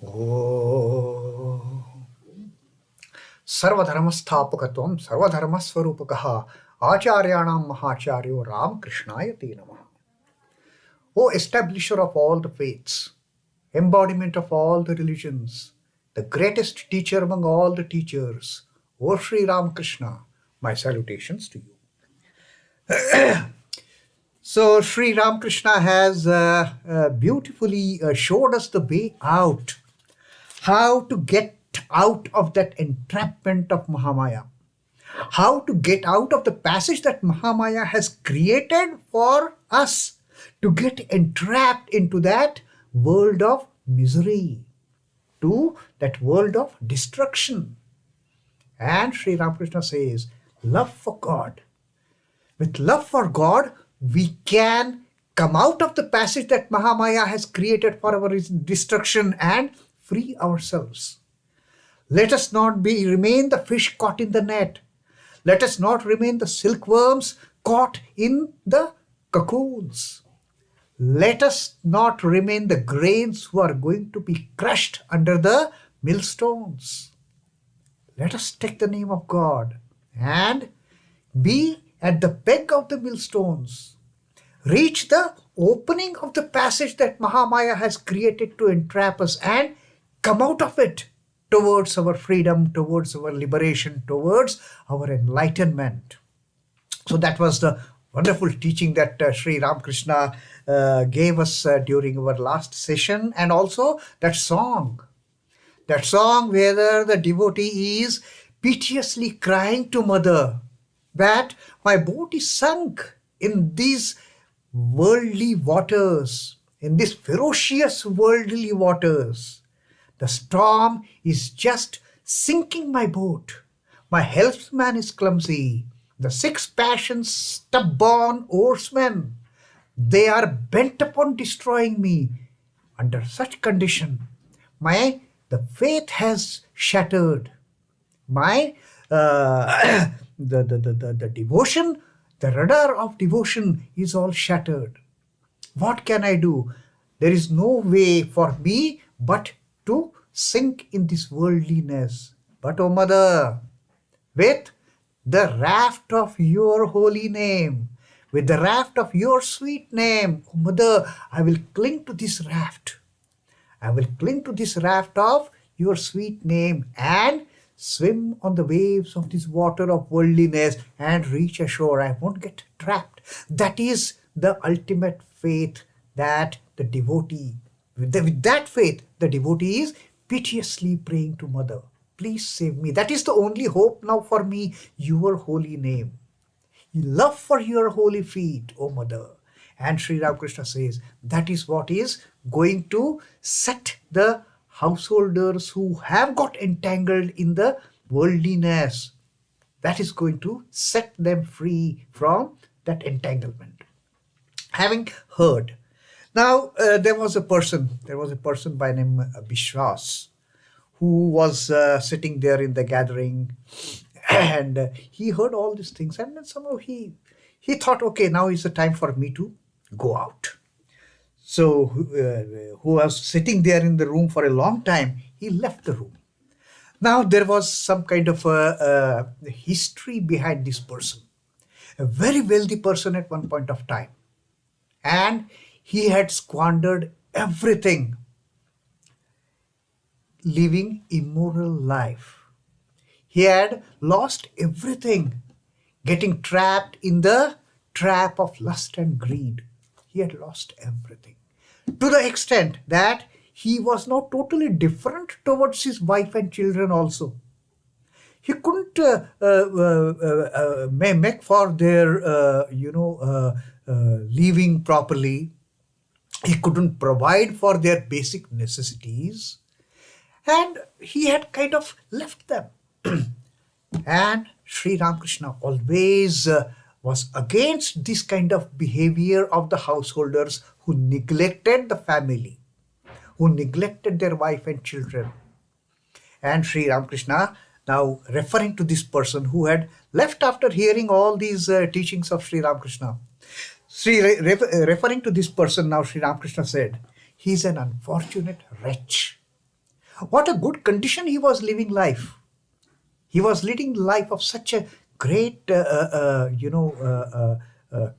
Oh, Sarvadharmastapakatvam Sarvadharmaswarupakaha Acharyanam Mahacharyo Ramakrishnaya Te Namaha. O establisher of all the faiths, embodiment of all the religions, the greatest teacher among all the teachers, O Sri Ramakrishna, my salutations to you. So, Sri Ramakrishna has beautifully showed us the way out, how to get out of that entrapment of Mahamaya, how to get out of the passage that Mahamaya has created for us to get entrapped into that world of misery, to that world of destruction. And Sri Ramakrishna says, love for God. With love for God, we can come out of the passage that Mahamaya has created for our destruction and free ourselves. Let us not remain the fish caught in the net. Let us not remain the silkworms caught in the cocoons. Let us not remain the grains who are going to be crushed under the millstones. Let us take the name of God and be at the peg of the millstones. Reach the opening of the passage that Mahamaya has created to entrap us and come out of it towards our freedom, towards our liberation, towards our enlightenment. So that was the wonderful teaching that Sri Ramakrishna gave us during our last session, and also that song where the devotee is piteously crying to Mother that my boat is sunk in these worldly waters, in these ferocious worldly waters. The storm is just sinking my boat. My helmsman is clumsy. The six passions stubborn oarsmen, they are bent upon destroying me. Under such condition, the faith has shattered. My the devotion, the rudder of devotion is all shattered. What can I do? There is no way for me but to sink in this worldliness. But, O Mother, with the raft of your holy name, with the raft of your sweet name, O Mother, I will cling to this raft. I will cling to this raft of your sweet name and swim on the waves of this water of worldliness and reach ashore. I won't get trapped. That is the ultimate faith that the devotee, with that faith, the devotee is piteously praying to Mother, please save me. That is the only hope now for me, your holy name. Love for your holy feet, O Mother. And Sri Ramakrishna says that is what is going to set the householders who have got entangled in the worldliness. That is going to set them free from that entanglement. Having heard, now there was a person by name Viswas, who was sitting there in the gathering, and he heard all these things, and then somehow he thought, okay, now is the time for me to go out. So who was sitting there in the room for a long time, he left the room. Now there was some kind of a history behind this person, a very wealthy person at one point of time, and he had squandered everything, living immoral life. He had lost everything, getting trapped in the trap of lust and greed. He had lost everything, to the extent that he was now totally different towards his wife and children also. He couldn't make for their, living properly. He couldn't provide for their basic necessities. And he had kind of left them. And Sri Ramakrishna always was against this kind of behavior of the householders who neglected the family, who neglected their wife and children. And Sri Ramakrishna, now referring to this person who had left after hearing all these teachings of Sri Ramakrishna, referring to this person, now Sri Ramakrishna said, he is an unfortunate wretch. What a good condition he was living life. He was leading life of such a great,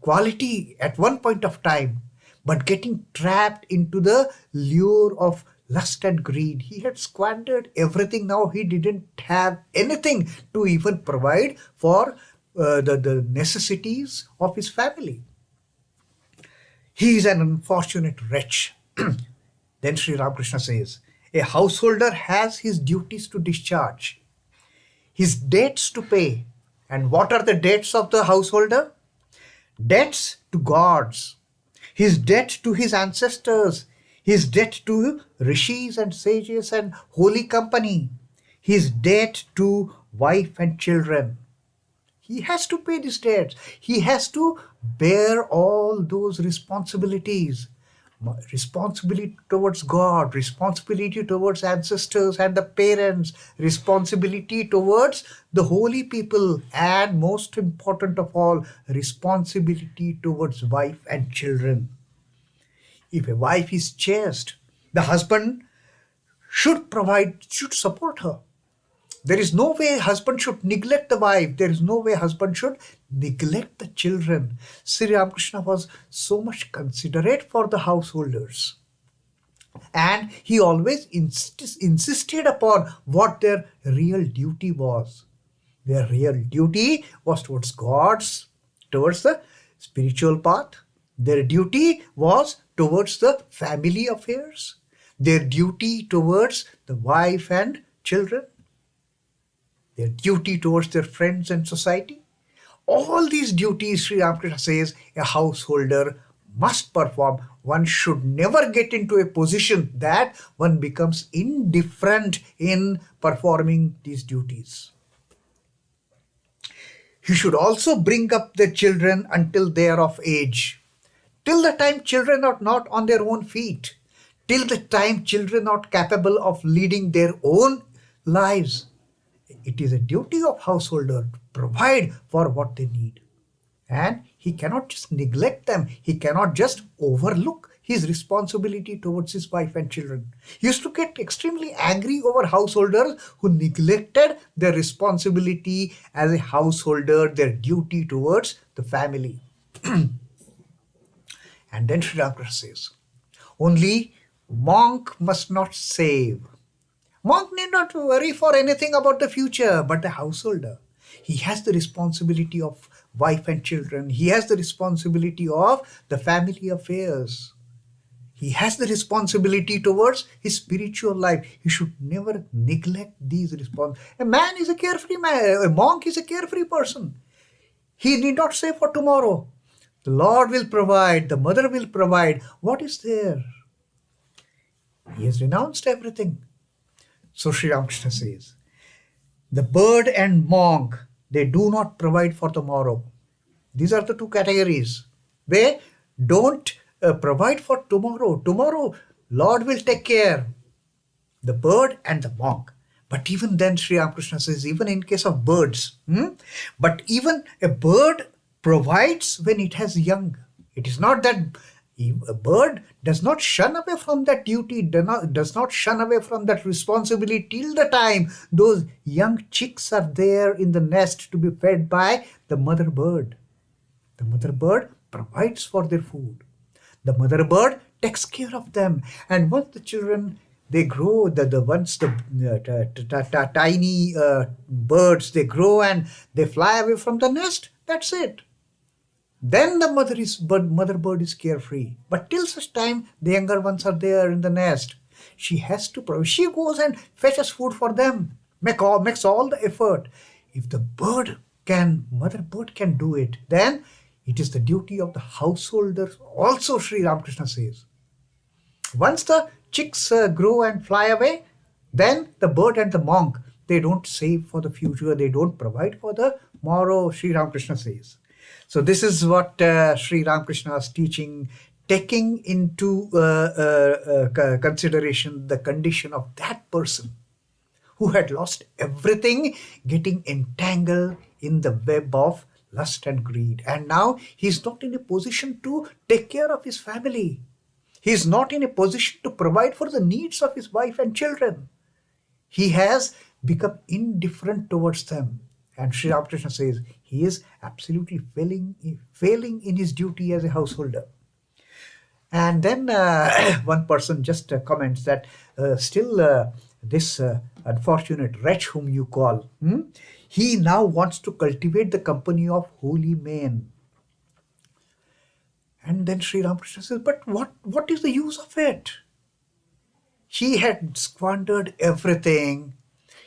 quality at one point of time, but getting trapped into the lure of lust and greed. He had squandered everything. Now he didn't have anything to even provide for the necessities of his family. He is an unfortunate wretch. Then Sri Ramakrishna says, a householder has his duties to discharge, his debts to pay. And what are the debts of the householder? Debts to gods, his debt to his ancestors, his debt to rishis and sages and holy company, his debt to wife and children. He has to pay these debts. He has to bear all those responsibilities. Responsibility towards God, responsibility towards ancestors and the parents, responsibility towards the holy people, and most important of all, responsibility towards wife and children. If a wife is chaste, the husband should support her. There is no way husband should neglect the wife. There is no way husband should neglect the children. Sri Ramakrishna was so much considerate for the householders. And he always insisted upon what their real duty was. Their real duty was towards gods, towards the spiritual path. Their duty was towards the family affairs. Their duty towards the wife and children. Their duty towards their friends and society. All these duties, Sri Ramakrishna says, a householder must perform. One should never get into a position that one becomes indifferent in performing these duties. He should also bring up the children until they are of age. Till the time children are not on their own feet. Till the time children are not capable of leading their own lives. It is a duty of householder to provide for what they need. And he cannot just neglect them. He cannot just overlook his responsibility towards his wife and children. He used to get extremely angry over householders who neglected their responsibility as a householder, their duty towards the family. And then Sri Ramakrishna says, only monk must not save. Monk need not worry for anything about the future, but the householder. He has the responsibility of wife and children. He has the responsibility of the family affairs. He has the responsibility towards his spiritual life. He should never neglect these responsibilities. A man is a carefree man. A monk is a carefree person. He need not say for tomorrow. The Lord will provide. The mother will provide. What is there? He has renounced everything. So Sri Ramakrishna says, the bird and monk, they do not provide for the morrow. These are the two categories. They don't provide for tomorrow. Tomorrow, Lord will take care. The bird and the monk. But even then, Sri Ramakrishna says, even in case of birds, but even a bird provides when it has young. It is not that a bird does not shun away from that duty, does not shun away from that responsibility till the time those young chicks are there in the nest to be fed by the mother bird. The mother bird provides for their food. The mother bird takes care of them. And once the children, they grow, once the tiny birds, they grow and they fly away from the nest, that's it. Then the mother bird is carefree. But till such time, the younger ones are there in the nest. She has to, she goes and fetches food for them, makes all the effort. If the mother bird can do it, then it is the duty of the householder. Also, Sri Ramakrishna says, once the chicks grow and fly away, then the bird and the monk, they don't save for the future. They don't provide for the morrow, Sri Ramakrishna says. So this is what Sri Ramakrishna is teaching, taking into consideration the condition of that person who had lost everything, getting entangled in the web of lust and greed. And now he's not in a position to take care of his family. He's not in a position to provide for the needs of his wife and children. He has become indifferent towards them. And Sri Ramakrishna says he is absolutely failing in his duty as a householder. And then one person just comments that still this unfortunate wretch whom you call, he now wants to cultivate the company of holy men. And then Sri Ramakrishna says, but what is the use of it? He had squandered everything.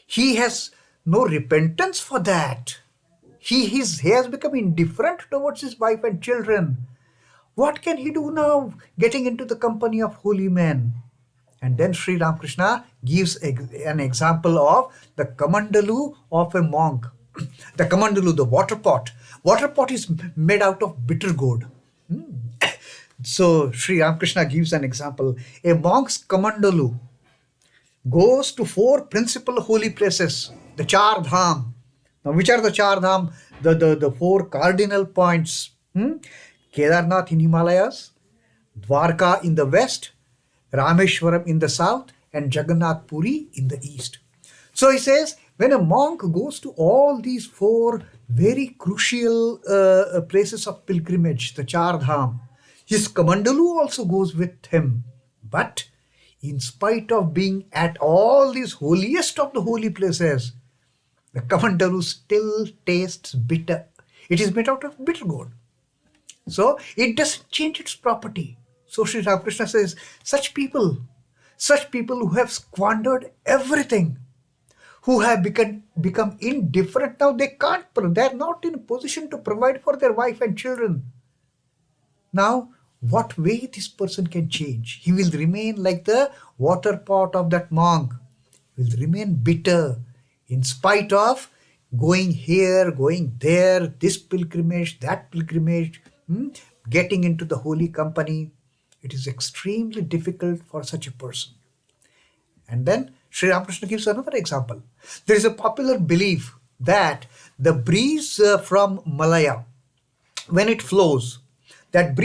He has no repentance for that. He has become indifferent towards his wife and children. What can he do now, getting into the company of holy men? And then Sri Ramakrishna gives an example of the kamandalu of a monk. The kamandalu, the water pot. Water pot is made out of bitter gourd. So Sri Ramakrishna gives an example. A monk's kamandalu goes to four principal holy places, the Char Dham. Now, which are the Char Dham? The four cardinal points. Kedarnath in Himalayas, Dwarka in the west, Rameshwaram in the south, and Jagannath Puri in the east. So he says, when a monk goes to all these four very crucial places of pilgrimage, the Char Dham, his kamandalu also goes with him. But in spite of being at all these holiest of the holy places, the kamandalu still tastes bitter. It is made out of bitter gourd. So it doesn't change its property. So Sri Ramakrishna says, such people who have squandered everything, who have become indifferent, now they're not in a position to provide for their wife and children. Now, what way this person can change? He will remain like the water pot of that monk. He will remain bitter in spite of going here, going there, this pilgrimage, that pilgrimage, getting into the holy company. It is extremely difficult for such a person. And then Sri Ramakrishna gives another example. There is a popular belief that the breeze from Malaya, when it flows, it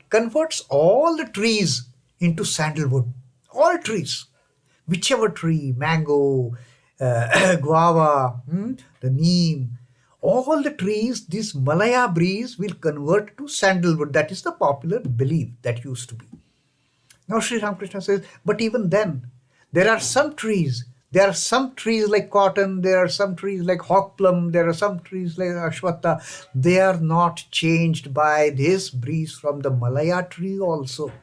converts all the trees into sandalwood. All trees. Whichever tree, mango, guava, the neem, all the trees, this Malaya breeze will convert to sandalwood. That is the popular belief that used to be. Now Sri Ramakrishna says, but even then, there are some trees like cotton, there are some trees like hawk plum, there are some trees like ashwatha. They are not changed by this breeze from the Malaya tree also.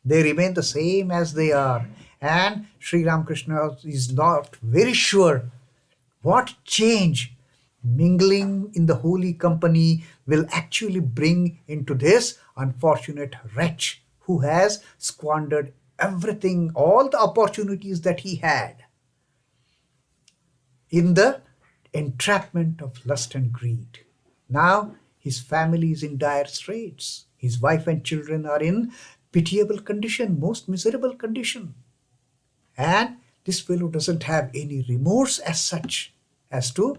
They remain the same as they are. And Sri Ramakrishna is not very sure what change mingling in the holy company will actually bring into this unfortunate wretch who has squandered everything, all the opportunities that he had in the entrapment of lust and greed. Now his family is in dire straits. His wife and children are in pitiable condition, most miserable condition. And this fellow doesn't have any remorse as such as to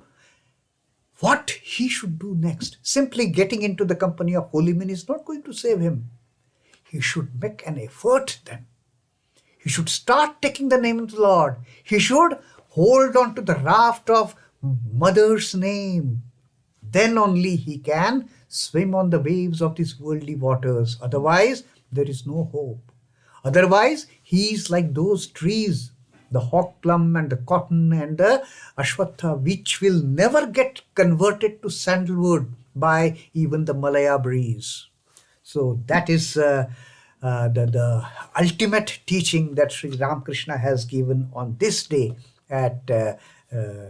what he should do next. Simply getting into the company of holy men is not going to save him. He should make an effort then. He should start taking the name of the Lord. He should hold on to the raft of Mother's name. Then only he can swim on the waves of these worldly waters. Otherwise, there is no hope. Otherwise, he is like those trees, the hawk plum and the cotton and the ashwatha, which will never get converted to sandalwood by even the Malaya breeze. So that is the ultimate teaching that Sri Ramakrishna has given on this day at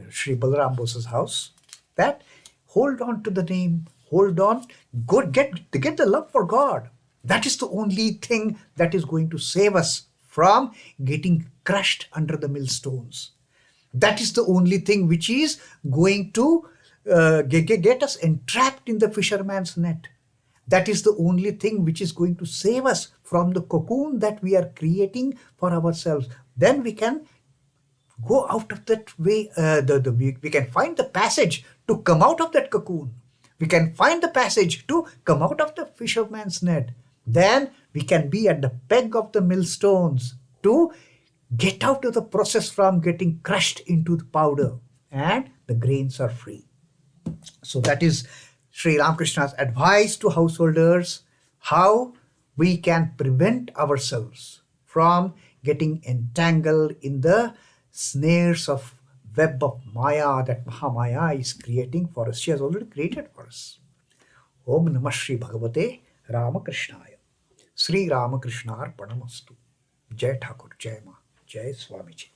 Sri Balaram Bosa's house. That hold on to the name, hold on, go get the love for God. That is the only thing that is going to save us from getting crushed under the millstones. That is the only thing which is going to get us entrapped in the fisherman's net. That is the only thing which is going to save us from the cocoon that we are creating for ourselves. Then we can go out of that way. We can find the passage to come out of that cocoon. We can find the passage to come out of the fisherman's net. Then we can be at the peg of the millstones to get out of the process from getting crushed into the powder, and the grains are free. So that is Sri Ramakrishna's advice to householders, how we can prevent ourselves from getting entangled in the snares of web of Maya that Mahamaya is creating for us. She has already created for us. Om Namah Shri Bhagavate Ramakrishnaya. Sri Ramakrishna Arpanamastu. Jai Thakur, Jai Ma, Jai Swamiji.